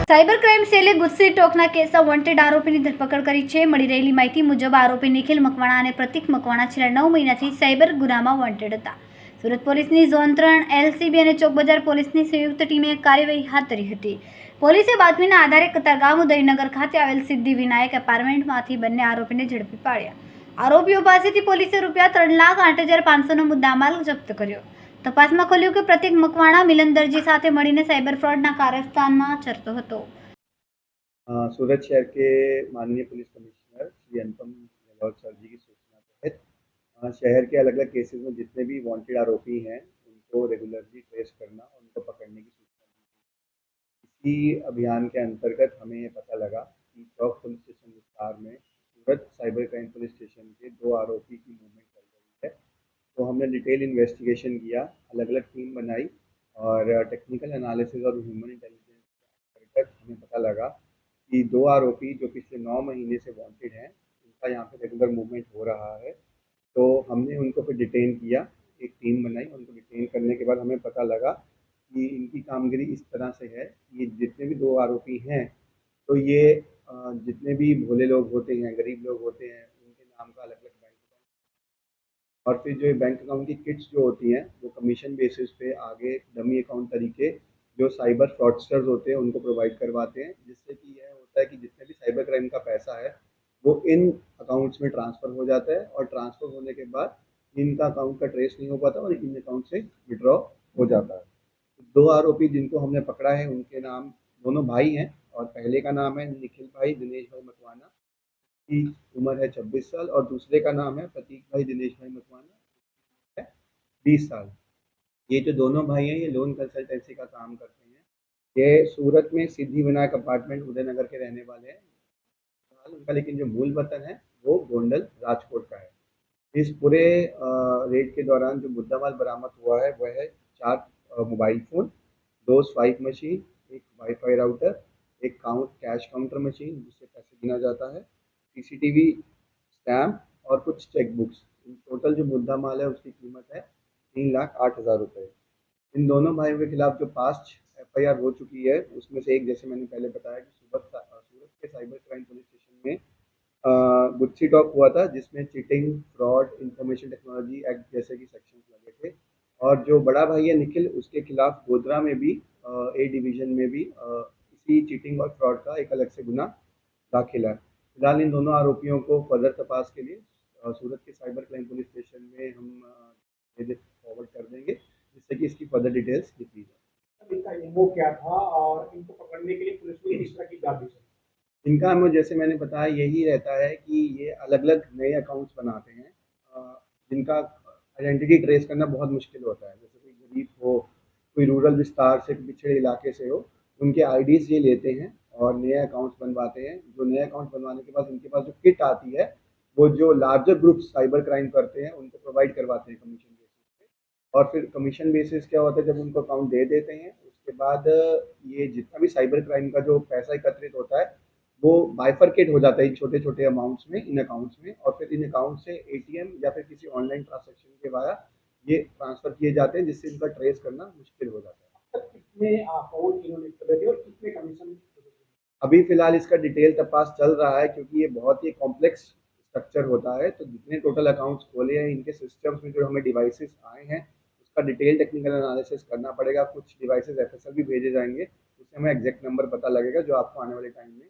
Cyber crime સેલે ગુસ્સી ટોકના કેસમાં wanted આરોપીની ધરપકડ કરી છે. મળી રહેલી માહિતી મુજબ આરોપી નિખિલ મકવાણા અને પ્રતિક મકવાણા છેલ્લા 9 મહિનાથી સાયબર ગુનામાં વોન્ટેડ હતા. સુરત પોલીસની ઝોન 3 એલસીબી અને ચોકબજાર પોલીસની સંયુક્ત ટીમે કાર્યવાહી હાથ ધરી હતી. પોલીસે બાતમીના આધારે કતારગામ ઉદયનગર ખાતે આવેલ સિદ્ધિ વિનાયક એપાર્ટમેન્ટમાંથી બંને આરોપીને ઝડપી પાડ્યા. આરોપીઓ પાસેથી પોલીસે રૂપિયા 3,08,500નો મુદ્દામાલ જપ્ત કર્યો. તપાસમાં ખુલ્યું કે પ્રતિક મકવાણા મિલન દરજી સાથે મળીને સાયબર ફ્રોડના કારસ્તાનમાં ચરતો હતો. सूरत शहर के माननीय police commissioner Shri Anupam Gehlot sir जी की सूचना तहत शहर के अलग अलग केसेस में जितने भी वांटेड आरोपी हैं उनको रेगुलरली ट्रेस करना और उनको पकड़ने की सूचना दी। इसी अभियान के अंतर्गत हमें ये पता लगा कि चौक पुलिस स्टेशन विस्तार में सूरत साइबर क्राइम पुलिस स्टेशन के 2 आरोपी की मूवमेंट चल रही है। तो हमने डिटेल इन्वेस्टिगेशन किया, अलग अलग टीम बनाई और टेक्निकल एनालिसिस और ह्यूमन इंटेलिजेंस के अंतर्गत हमें पता लगा कि 2 आरोपी जो पिछले 9 महीने से वांटेड हैं, उनका यहाँ पे रेगुलर मूवमेंट हो रहा है। तो हमने उनको फिर डिटेन किया, एक टीम बनाई। उनको डिटेन करने के बाद हमें पता लगा कि इनकी कामगिरी इस तरह से है, ये जितने भी 2 आरोपी हैं, तो ये जितने भी भोले लोग होते हैं, गरीब लोग होते हैं, उनके नाम का अलग-अलग बैंक अकाउंट और फिर जो बैंक अकाउंट की किट्स जो होती हैं, वो कमीशन बेसिस पे आगे डमी अकाउंट तरीके जो साइबर फ्रॉडस्टर्स होते हैं उनको प्रोवाइड करवाते हैं, जिससे कि यह होता है कि जितने भी साइबर क्राइम का पैसा है वो इन अकाउंट्स में ट्रांसफ़र हो जाता है और ट्रांसफ़र होने के बाद इनका अकाउंट का ट्रेस नहीं हो पाता और इन अकाउंट से विड्रॉ हो जाता है। 2 आरोपी जिनको हमने पकड़ा है उनके नाम दोनों भाई हैं और पहले का नाम है निखिल भाई दिनेश भाई मकवाना की उम्र है 26 साल और दूसरे का नाम है प्रतीक भाई दिनेश भाई मकवाना है 20 साल। ये जो दोनों भाई हैं ये लोन कंसल्टेंसी का काम करते हैं। ये सूरत में सिद्धि विनायक अपार्टमेंट उदयनगर के रहने वाले हैं। उनका लेकिन जो मूल वतन है वो गोंडल राजकोट का है। इस पूरे रेड के दौरान जो मुद्दामाल बरामद हुआ है वह है 4 मोबाइल फ़ोन, 2 स्वाइप मशीन, एक वाईफाई राउटर, एक कैश काउंटर मशीन जिससे पैसे गिना जाता है, सीसीटीवी स्टैम्प और कुछ चेक बुक्स। टोटल जो मुद्दामाल है उसकी कीमत है 3,08,000 रुपये। इन दोनों भाइयों के खिलाफ जो पास्ट एफआईआर हो चुकी है उसमें से एक, जैसे मैंने पहले बताया कि सूरत के साइबर क्राइम पुलिस स्टेशन में गुत्सी टॉक हुआ था जिसमें cheating, fraud, information technology act जैसे कि सेक्शंस लगे थे। और जो बड़ा भाई है निखिल, उसके खिलाफ गोधरा में भी ए डिवीज़न में भी इसी चीटिंग और फ्रॉड का एक अलग से गुना दाखिल है। फिलहाल इन दोनों आरोपियों को फर्दर तपास के लिए सूरत के साइबर क्राइम पुलिस स्टेशन में हम फॉरवर्ड कर देंगे जिससे कि इसकी फर्दर डिटेल्स लिखी जाए। इनका एमओ क्या था और इनको पकड़ने के लिए पुलिस ने किस तरह की जांच की? इनका एमओ जैसे मैंने बताया यही रहता है कि ये अलग-अलग नए अकाउंट्स बनाते हैं जिनका आइडेंटिटी ट्रेस करना बहुत मुश्किल होता है। जैसे कोई गरीब हो, कोई रूरल विस्तार से पिछड़े इलाके से हो, उनके आईडीज़ ये लेते हैं और नए अकाउंट्स बनवाते हैं। जो नए अकाउंट बनवाने के बाद उनके पास जो किट आती है, वो जो लार्जर ग्रुप साइबर क्राइम करते हैं उनको प्रोवाइड करवाते हैं कमीशन बेसिस पे। और फिर कमीशन बेसिस क्या होता है, जब उनको अकाउंट दे देते हैं उसके बाद ये जितना भी साइबर क्राइम का जो पैसा एकत्रित होता है वो बाइफरकेट हो जाता है छोटे-छोटे अमाउंट्स में इन अकाउंट्स में और फिर इन अकाउंट से एटीएम या फिर किसी ऑनलाइन ट्रांजैक्शन के वाया ये ट्रांसफ़र किए जाते हैं जिससे इनका ट्रेस करना मुश्किल हो जाता है। कितने अकाउंट इन्होंने खोले थे और कितने कमीशन? अभी फ़िलहाल इसका डिटेल तपास चल रहा है क्योंकि ये बहुत ही कॉम्प्लेक्स स्ट्रक्चर होता है। तो जितने टोटल अकाउंट्स खोले हैं इनके सिस्टम्स में जो हमें डिवाइसेस आए हैं उसका डिटेल टेक्निकल एनालिसिस करना पड़ेगा। कुछ डिवाइसेस एफएसएल भी भेजे जाएँगे, उससे हमें एग्ज़ैक्ट नंबर पता लगेगा जो आपको आने वाले टाइम में